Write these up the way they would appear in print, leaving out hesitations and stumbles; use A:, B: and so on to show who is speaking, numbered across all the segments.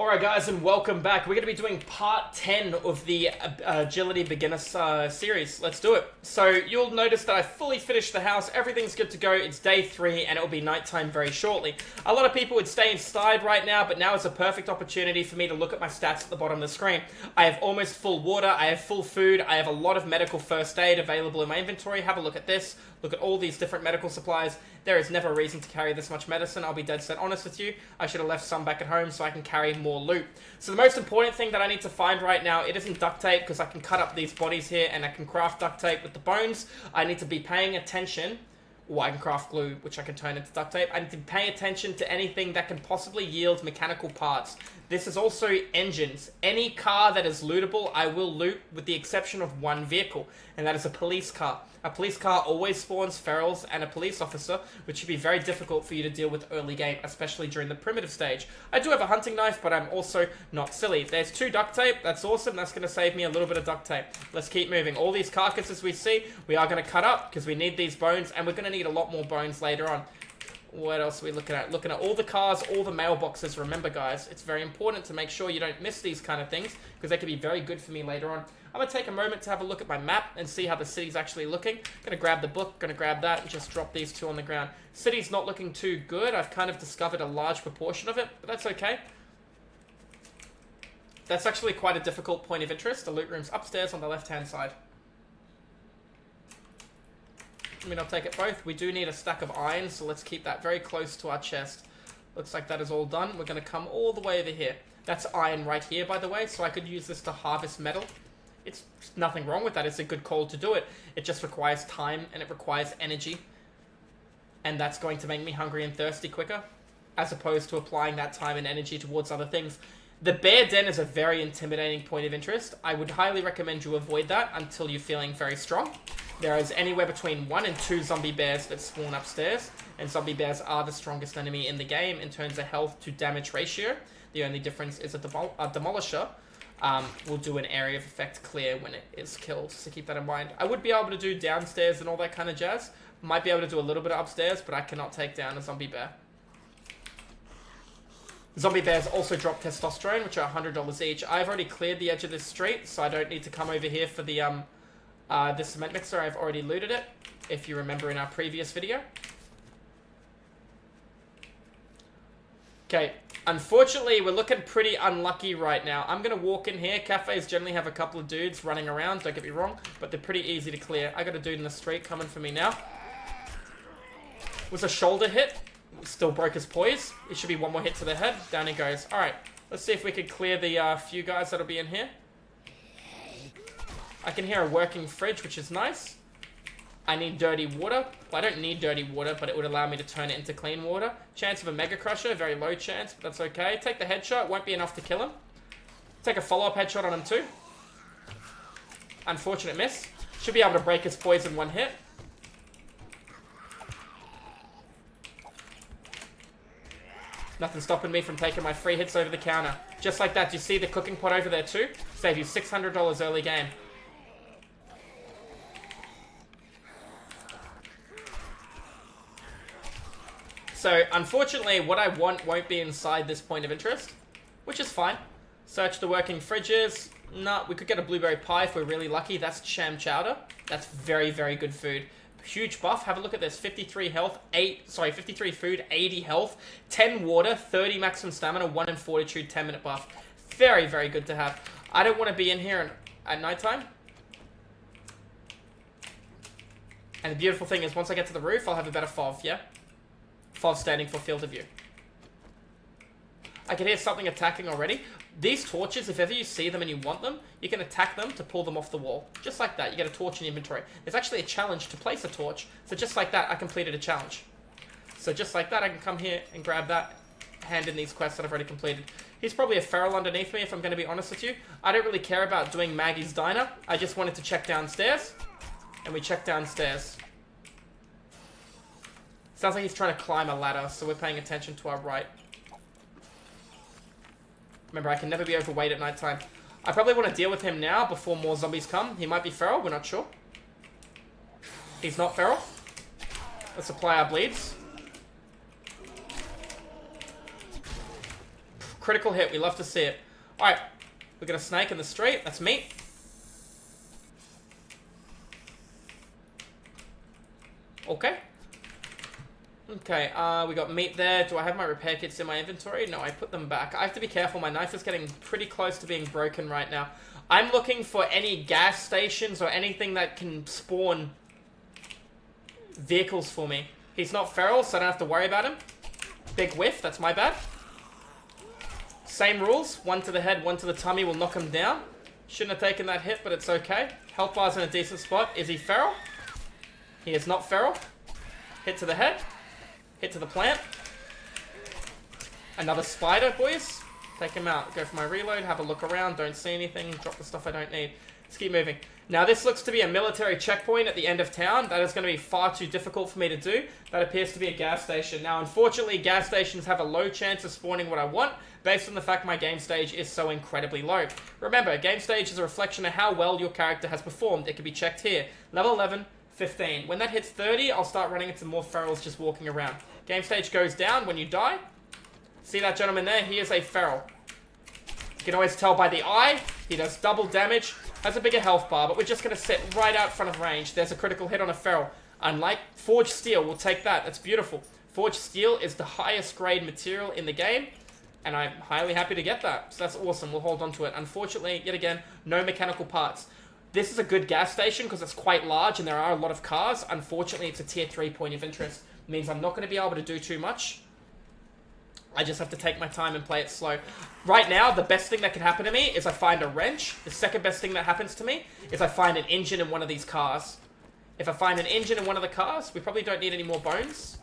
A: Alright guys, and welcome back. We're going to be doing part 10 of the Agility Beginner series. Let's do it. So you'll notice that I fully finished the house, everything's good to go, it's day 3 and it will be nighttime very shortly. A lot of people would stay inside right now, but now is a perfect opportunity for me to look at my stats at the bottom of the screen. I have almost full water, I have full food, I have a lot of medical first aid available in my inventory. Have a look at this, look at all these different medical supplies. There is never a reason to carry this much medicine, I'll be dead set honest with you. I should have left some back at home so I can carry more loot. So the most important thing that I need to find right now, it isn't duct tape, because I can cut up these bodies here and I can craft duct tape with the bones. I need to be paying attention, or I can craft glue, which I can turn into duct tape. I need to be paying attention to anything that can possibly yield mechanical parts. This is also engines. Any car that is lootable, I will loot, with the exception of one vehicle, and that is a police car. A police car always spawns ferals and a police officer, which should be very difficult for you to deal with early game, especially during the primitive stage. I do have a hunting knife, but I'm also not silly. There's 2 duct tape. That's awesome. That's going to save me a little bit of duct tape. Let's keep moving. All these carcasses we see, we are going to cut up because we need these bones, and we're going to need a lot more bones later on. What else are we looking at? Looking at all the cars, all the mailboxes. Remember, guys, it's very important to make sure you don't miss these kind of things, because they can be very good for me later on. I'm going to take a moment to have a look at my map and see how the city's actually looking. Going to grab the book, going to grab that, and just drop these 2 on the ground. City's not looking too good. I've kind of discovered a large proportion of it, but that's okay. That's actually quite a difficult point of interest. The loot room's upstairs on the left-hand side. I mean, I'll take it both. We do need a stack of iron, so let's keep that very close to our chest. Looks like that is all done. We're going to come all the way over here. That's iron right here, by the way, so I could use this to harvest metal. It's nothing wrong with that. It's a good call to do it. It just requires time, and it requires energy. And that's going to make me hungry and thirsty quicker, as opposed to applying that time and energy towards other things. The bear den is a very intimidating point of interest. I would highly recommend you avoid that until you're feeling very strong. There is anywhere between 1 and 2 zombie bears that spawn upstairs, and zombie bears are the strongest enemy in the game in terms of health to damage ratio. The only difference is a demolisher will do an area of effect clear when it is killed, so keep that in mind. I would be able to do downstairs and all that kind of jazz. Might be able to do a little bit of upstairs, but I cannot take down a zombie bear. Zombie bears also drop testosterone, which are $100 each. I've already cleared the edge of this street, so I don't need to come over here for the cement mixer. I've already looted it, if you remember in our previous video. Okay, unfortunately, we're looking pretty unlucky right now. I'm going to walk in here. Cafes generally have a couple of dudes running around, don't get me wrong, but they're pretty easy to clear. I got a dude in the street coming for me now. Was a shoulder hit. Still broke his poise. It should be 1 more hit to the head. Down he goes. Alright, let's see if we can clear the few guys that'll be in here. I can hear a working fridge, which is nice. I need dirty water. Well, I don't need dirty water, but it would allow me to turn it into clean water. Chance of a Mega Crusher, very low chance, but that's okay. Take the headshot, won't be enough to kill him. Take a follow-up headshot on him too. Unfortunate miss. Should be able to break his poison 1 hit. Nothing stopping me from taking my free hits over the counter. Just like that. Do you see the cooking pot over there too? Save you $600 early game. So, unfortunately, what I want won't be inside this point of interest, which is fine. Search the working fridges. Nah, we could get a blueberry pie if we're really lucky. That's sham chowder. That's very, very good food. Huge buff. Have a look at this. 53 health, 53 food, 80 health, 10 water, 30 maximum stamina, 1 in fortitude, 10-minute buff. Very, very good to have. I don't want to be in here at nighttime. And the beautiful thing is, once I get to the roof, I'll have a better FOV, yeah? FOV standing for field of view. I can hear something attacking already. These torches, if ever you see them and you want them, you can attack them to pull them off the wall. Just like that, you get a torch in your inventory. There's actually a challenge to place a torch, so just like that, I completed a challenge. So just like that, I can come here and grab that, hand in these quests that I've already completed. He's probably a feral underneath me, if I'm going to be honest with you. I don't really care about doing Maggie's Diner. I just wanted to check downstairs, and we checked downstairs. Sounds like he's trying to climb a ladder, so we're paying attention to our right. Remember, I can never be overweight at nighttime. I probably want to deal with him now before more zombies come. He might be feral, we're not sure. He's not feral. Let's apply our bleeds. Critical hit. We love to see it. Alright. We got a snake in the street. That's meat. Okay. Okay, we got meat there. Do I have my repair kits in my inventory? No, I put them back. I have to be careful. My knife is getting pretty close to being broken right now. I'm looking for any gas stations or anything that can spawn vehicles for me. He's not feral, so I don't have to worry about him. Big whiff, that's my bad. Same rules. One to the head, one to the tummy will knock him down. Shouldn't have taken that hit, but it's okay. Health bar's in a decent spot. Is he feral? He is not feral. Hit to the head. Hit to the plant. Another spider, boys. Take him out. Go for my reload. Have a look around. Don't see anything. Drop the stuff I don't need. Let's keep moving. Now, this looks to be a military checkpoint at the end of town. That is going to be far too difficult for me to do. That appears to be a gas station. Now, unfortunately, gas stations have a low chance of spawning what I want, based on the fact my game stage is so incredibly low. Remember, game stage is a reflection of how well your character has performed. It can be checked here. Level 11, 15. When that hits 30, I'll start running into more ferals just walking around. Game stage goes down when you die. See that gentleman there? He is a feral. You can always tell by the eye. He does double damage. Has a bigger health bar, but we're just going to sit right out front of range. There's a critical hit on a feral. Unlike Forged Steel, we'll take that. That's beautiful. Forged Steel is the highest grade material in the game, and I'm highly happy to get that. So that's awesome. We'll hold on to it. Unfortunately, yet again, no mechanical parts. This is a good gas station because it's quite large and there are a lot of cars. Unfortunately, it's a tier 3 point of interest. It means I'm not going to be able to do too much. I just have to take my time and play it slow. Right now, the best thing that can happen to me is I find a wrench. The second best thing that happens to me is I find an engine in one of these cars. If I find an engine in one of the cars, we probably don't need any more bones.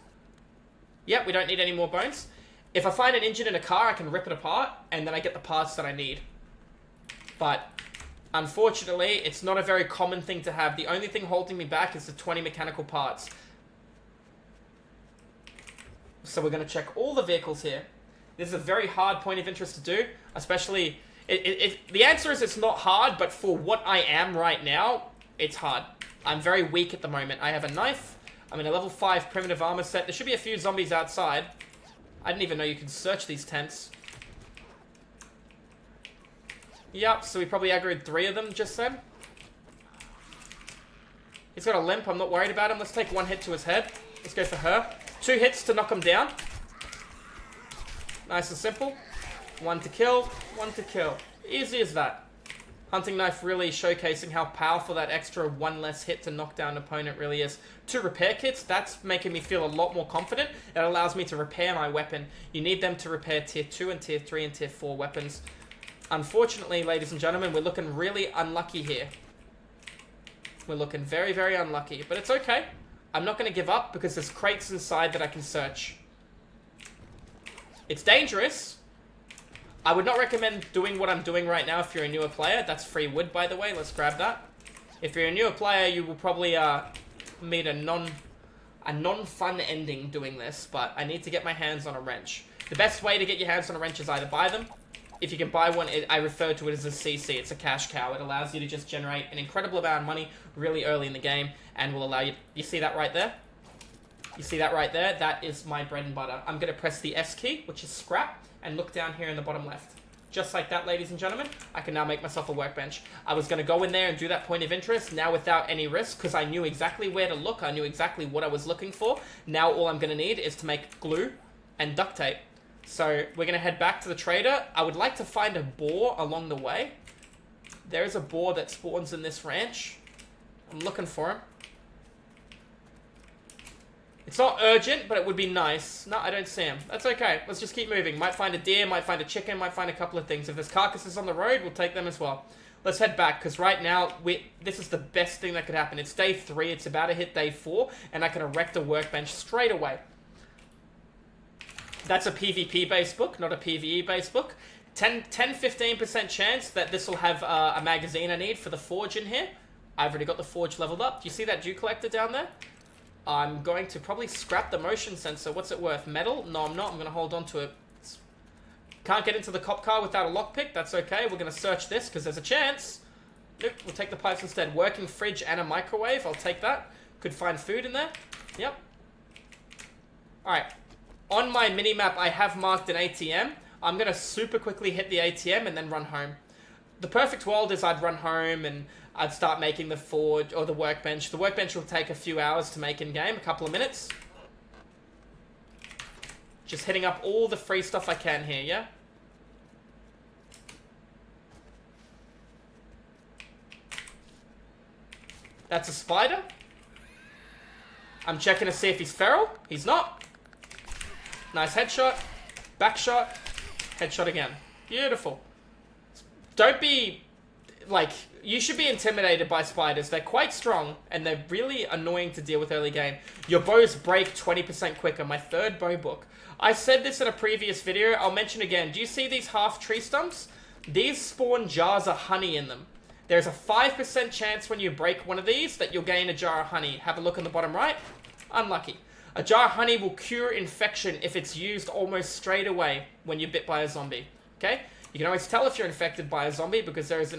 A: Yep, we don't need any more bones. If I find an engine in a car, I can rip it apart, and then I get the parts that I need. But unfortunately, it's not a very common thing to have. The only thing holding me back is the 20 mechanical parts. So we're going to check all the vehicles here. This is a very hard point of interest to do, especially... the answer is it's not hard, but for what I am right now, it's hard. I'm very weak at the moment. I have a knife. I'm in a level 5 primitive armor set. There should be a few zombies outside. I didn't even know you could search these tents. Yep, so we probably aggroed 3 of them just then. He's got a limp. I'm not worried about him. Let's take one hit to his head. Let's go for her. 2 hits to knock him down. Nice and simple. 1 to kill, 1 to kill. Easy as that. Hunting knife really showcasing how powerful that extra 1 less hit to knock down an opponent really is. 2 repair kits, that's making me feel a lot more confident. It allows me to repair my weapon. You need them to repair tier 2 and tier 3 and tier 4 weapons. Unfortunately, ladies and gentlemen, we're looking really unlucky here. We're looking very, very unlucky, but it's okay. I'm not going to give up because there's crates inside that I can search. It's dangerous. I would not recommend doing what I'm doing right now if you're a newer player. That's free wood, by the way. Let's grab that. If you're a newer player, you will probably meet a non-fun ending doing this, but I need to get my hands on a wrench. The best way to get your hands on a wrench is either buy them. If you can buy one, I refer to it as a CC. It's a cash cow. It allows you to just generate an incredible amount of money really early in the game and will allow you... You see that right there? You see that right there? That is my bread and butter. I'm going to press the S key, which is scrap, and look down here in the bottom left. Just like that, ladies and gentlemen, I can now make myself a workbench. I was going to go in there and do that point of interest, now without any risk, because I knew exactly where to look. I knew exactly what I was looking for. Now all I'm going to need is to make glue and duct tape. So we're going to head back to the trader. I would like to find a boar along the way. There is a boar that spawns in this ranch. I'm looking for him. It's not urgent, but it would be nice. No, I don't see him. That's okay. Let's just keep moving. Might find a deer, might find a chicken, might find a couple of things. If there's carcasses on the road, we'll take them as well. Let's head back, because right now, this is the best thing that could happen. It's day 3. It's about to hit day 4, and I can erect a workbench straight away. That's a PvP-based book, not a PvE-based book. 10-15% chance that this will have a magazine I need for the forge in here. I've already got the forge leveled up. Do you see that dew collector down there? I'm going to probably scrap the motion sensor. What's it worth? Metal? No, I'm not. I'm going to hold on to it. Can't get into the cop car without a lockpick. That's okay. We're going to search this because there's a chance. Nope, we'll take the pipes instead. Working fridge and a microwave. I'll take that. Could find food in there. Yep. Alright. On my minimap, I have marked an ATM. I'm going to super quickly hit the ATM and then run home. The perfect world is I'd run home and I'd start making the forge or the workbench. The workbench will take a few hours to make in-game, a couple of minutes. Just hitting up all the free stuff I can here, yeah? That's a spider. I'm checking to see if he's feral. He's not. Nice headshot. Back shot. Headshot again. Beautiful. Don't be... Like, you should be intimidated by spiders. They're quite strong, and they're really annoying to deal with early game. Your bows break 20% quicker. My third bow book. I said this in a previous video. I'll mention again. Do you see these half tree stumps? These spawn jars of honey in them. There's a 5% chance when you break one of these that you'll gain a jar of honey. Have a look on the bottom right. Unlucky. A jar of honey will cure infection if it's used almost straight away when you're bit by a zombie. Okay? You can always tell if you're infected by a zombie because there's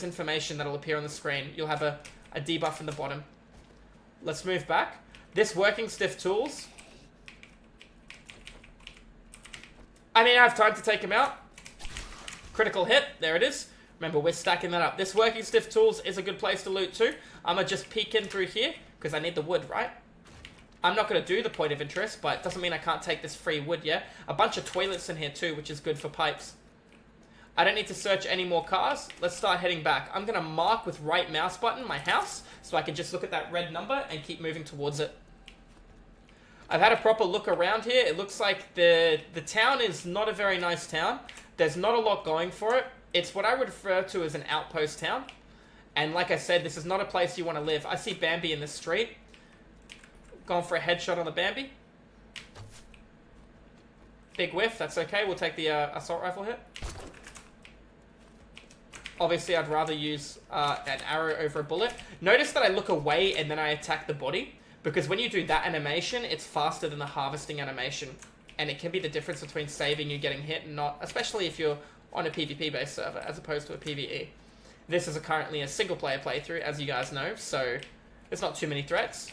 A: information that'll appear on the screen. You'll have a debuff in the bottom. Let's move back. This working stiff tools. I mean, I have time to take him out. Critical hit. There it is. Remember, we're stacking that up. This working stiff tools is a good place to loot too. I'm going to just peek in through here because I need the wood, right? I'm not going to do the point of interest, but it doesn't mean I can't take this free wood, yeah? A bunch of toilets in here too, which is good for pipes. I don't need to search any more cars. Let's start heading back. I'm going to mark with right mouse button my house so I can just look at that red number and keep moving towards it. I've had a proper look around here. It looks like the town is not a very nice town. There's not a lot going for it. It's what I would refer to as an outpost town. And like I said, this is not a place you want to live. I see Bambi in the street. Going for a headshot on the Bambi. Big whiff, that's okay. We'll take the assault rifle hit. Obviously, I'd rather use an arrow over a bullet. Notice that I look away and then I attack the body. Because when you do that animation, it's faster than the harvesting animation. And it can be the difference between saving you getting hit and not. Especially if you're on a PvP-based server as opposed to a PvE. This is currently a single-player playthrough, as you guys know. So, there's not too many threats.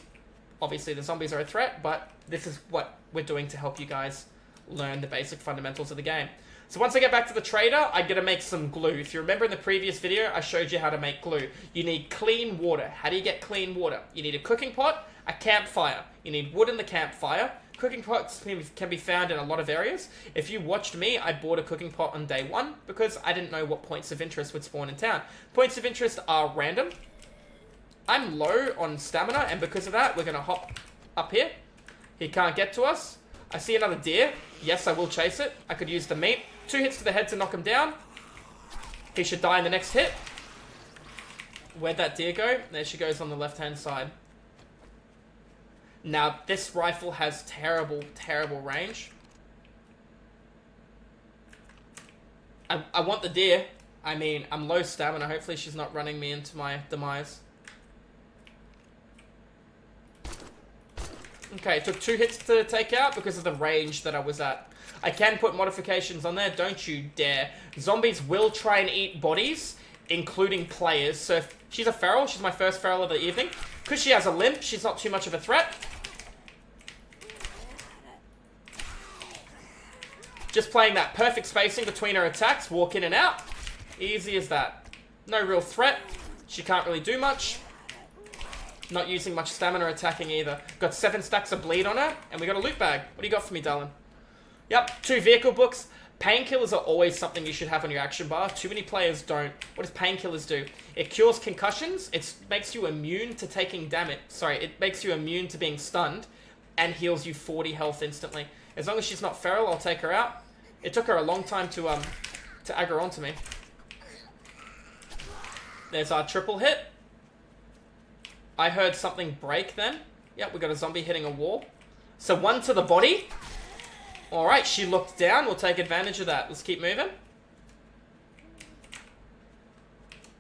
A: Obviously, the zombies are a threat, but this is what we're doing to help you guys learn the basic fundamentals of the game. So once I get back to the trader, I'm going to make some glue. If you remember in the previous video, I showed you how to make glue. You need clean water. How do you get clean water? You need a cooking pot, a campfire. You need wood in the campfire. Cooking pots can be found in a lot of areas. If you watched me, I bought a cooking pot on day one because I didn't know what points of interest would spawn in town. Points of interest are random. I'm low on stamina, and because of that, we're going to hop up here. He can't get to us. I see another deer. Yes, I will chase it. I could use the meat. 2 hits to the head to knock him down. He should die in the next hit. Where'd that deer go? There she goes on the left-hand side. Now, this rifle has terrible, terrible range. I want the deer. I mean, I'm low stamina. Hopefully she's not running me into my demise. Okay, it took 2 hits to take out because of the range that I was at. I can put modifications on there, don't you dare. Zombies will try and eat bodies, including players. So if she's a feral, she's my first feral of the evening. Because she has a limp, she's not too much of a threat. Just playing that perfect spacing between her attacks, walk in and out. Easy as that. No real threat. She can't really do much. Not using much stamina attacking either. Got 7 stacks of bleed on her, and we got a loot bag. What do you got for me, darling? Yep, 2 vehicle books. Painkillers are always something you should have on your action bar. Too many players don't. What does painkillers do? It cures concussions. It makes you immune to taking damage. Sorry, it makes you immune to being stunned, and heals you 40 health instantly. As long as she's not feral, I'll take her out. It took her a long time to aggro onto me. There's our triple hit. I heard something break then. Yep, we got a zombie hitting a wall. So 1 to the body. Alright, she looked down. We'll take advantage of that. Let's keep moving.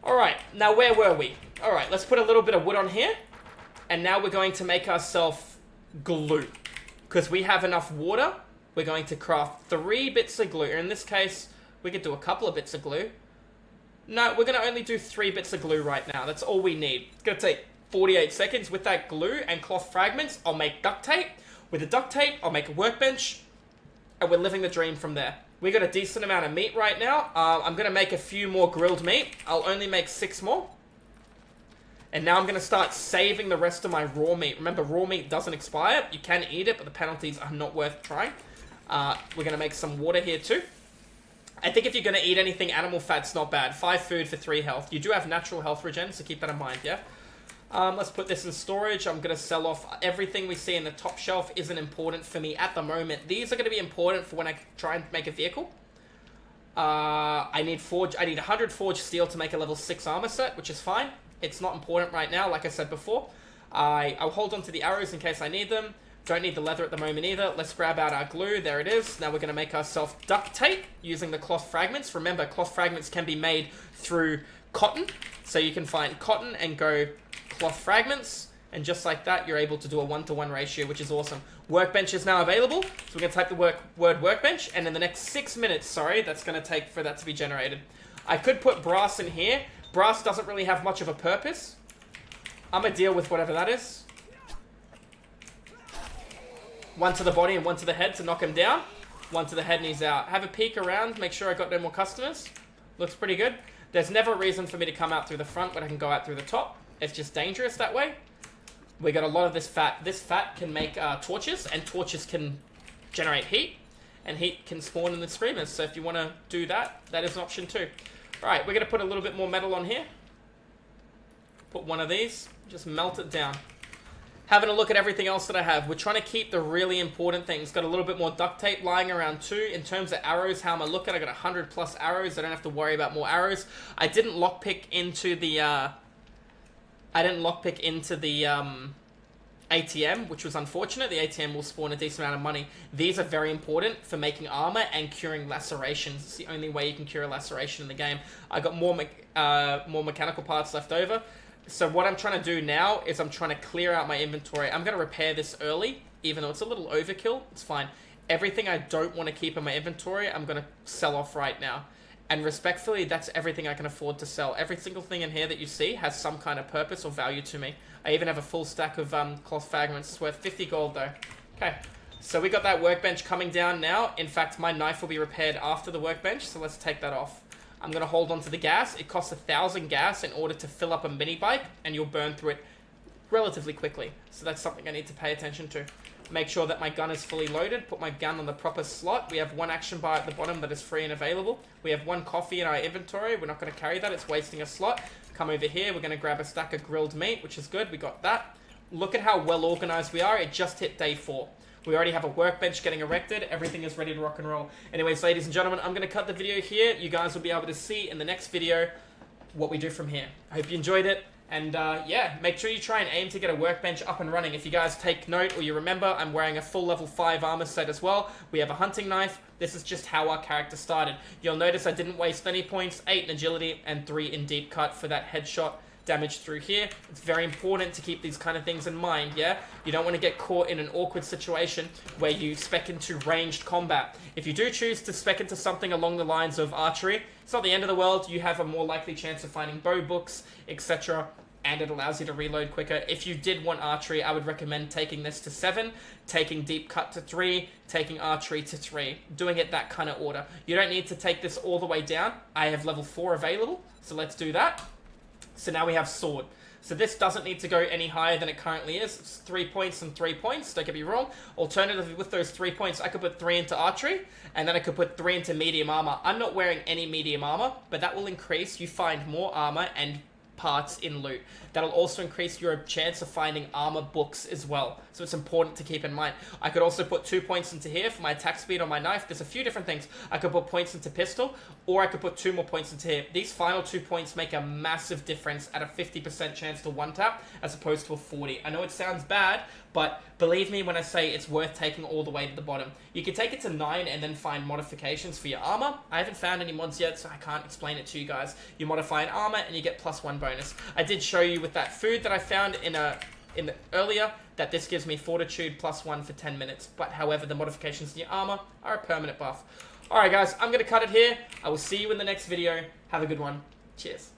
A: Alright, now where were we? Alright, let's put a little bit of wood on here. And now we're going to make ourselves glue. Because we have enough water, we're going to craft 3 bits of glue. In this case, we could do a couple of bits of glue. No, we're going to only do 3 bits of glue right now. That's all we need. It's going to take 48 seconds. With that glue and cloth fragments, I'll make duct tape. With the duct tape, I'll make a workbench. And we're living the dream from there. We got a decent amount of meat right now. I'm going to make a few more grilled meat. I'll only make 6 more. And now I'm going to start saving the rest of my raw meat. Remember, raw meat doesn't expire. You can eat it, but the penalties are not worth trying. We're going to make some water here too. I think if you're going to eat anything, animal fat's not bad. 5 food for 3 health. You do have natural health regen, so keep that in mind, yeah? Let's put this in storage. I'm going to sell off everything we see in the top shelf. Isn't important for me at the moment. These are going to be important for when I try and make a vehicle. I need 100 forged steel to make a level 6 armor set, which is fine. It's not important right now, like I said before. I'll hold on to the arrows in case I need them. Don't need the leather at the moment either. Let's grab out our glue. There it is. Now we're going to make ourselves duct tape using the cloth fragments. Remember, cloth fragments can be made through cotton. So you can find cotton and go cloth fragments. And just like that, you're able to do a 1-to-1 ratio, which is awesome. Workbench is now available. So we're going to type the word workbench. And in the next 6 minutes, that's going to take for that to be generated. I could put brass in here. Brass doesn't really have much of a purpose. I'm going to deal with whatever that is. 1 to the body and 1 to the head to knock him down. 1 to the head and he's out. Have a peek around. Make sure I got no more customers. Looks pretty good. There's never a reason for me to come out through the front when I can go out through the top. It's just dangerous that way. We got a lot of this fat. This fat can make torches, and torches can generate heat. And heat can spawn in the screamers. So if you want to do that, that is an option too. Alright, we're going to put a little bit more metal on here. Put one of these. Just melt it down. Having a look at everything else that I have. We're trying to keep the really important things. Got a little bit more duct tape lying around too. In terms of arrows, how am I looking? I got 100 plus arrows. I don't have to worry about more arrows. I didn't lockpick into the ATM, which was unfortunate. The ATM will spawn a decent amount of money. These are very important for making armor and curing lacerations. It's the only way you can cure a laceration in the game. I got more mechanical parts left over. So what I'm trying to do now is I'm trying to clear out my inventory. I'm going to repair this early, even though it's a little overkill. It's fine. Everything I don't want to keep in my inventory, I'm going to sell off right now. And respectfully, that's everything I can afford to sell. Every single thing in here that you see has some kind of purpose or value to me. I even have a full stack of cloth fragments. It's worth 50 gold though. Okay, so we got that workbench coming down now. In fact, my knife will be repaired after the workbench, so let's take that off. I'm going to hold on to the gas. It costs 1,000 gas in order to fill up a mini bike, and you'll burn through it relatively quickly. So that's something I need to pay attention to. Make sure that my gun is fully loaded. Put my gun on the proper slot. We have 1 action bar at the bottom that is free and available. We have 1 coffee in our inventory. We're not going to carry that. It's wasting a slot. Come over here. We're going to grab a stack of grilled meat, which is good. We got that. Look at how well organized we are. It just hit day 4. We already have a workbench getting erected. Everything is ready to rock and roll. Anyways, ladies and gentlemen, I'm going to cut the video here. You guys will be able to see in the next video what we do from here. I hope you enjoyed it. And yeah, make sure you try and aim to get a workbench up and running. If you guys take note or you remember, I'm wearing a full level 5 armor set as well. We have a hunting knife. This is just how our character started. You'll notice I didn't waste any points. 8 in agility and 3 in deep cut for that headshot damage through here. It's very important to keep these kind of things in mind, yeah? You don't want to get caught in an awkward situation where you spec into ranged combat. If you do choose to spec into something along the lines of archery, it's not the end of the world. You have a more likely chance of finding bow books, etc., and it allows you to reload quicker. If you did want archery, I would recommend taking this to 7, taking deep cut to 3, taking archery to 3, doing it that kind of order. You don't need to take this all the way down. I have level 4 available, so let's do that. So now we have sword. So this doesn't need to go any higher than it currently is. It's 3 points and 3 points, don't get me wrong. Alternatively, with those 3 points, I could put 3 into archery, and then I could put 3 into medium armor. I'm not wearing any medium armor, but that will increase. You find more armor and parts in loot. That'll also increase your chance of finding armor books as well. So it's important to keep in mind. I could also put 2 points into here for my attack speed on my knife. There's a few different things. I could put points into pistol, or I could put 2 more points into here. These final 2 points make a massive difference at a 50% chance to one tap as opposed to a 40. I know it sounds bad, but believe me when I say it's worth taking all the way to the bottom. You can take it to 9 and then find modifications for your armor. I haven't found any mods yet, so I can't explain it to you guys. You modify an armor and you get +1 bonus. I did show you with that food that I found in the earlier that this gives me fortitude +1 for 10 minutes. But however, the modifications in your armor are a permanent buff. Alright guys, I'm going to cut it here. I will see you in the next video. Have a good one. Cheers.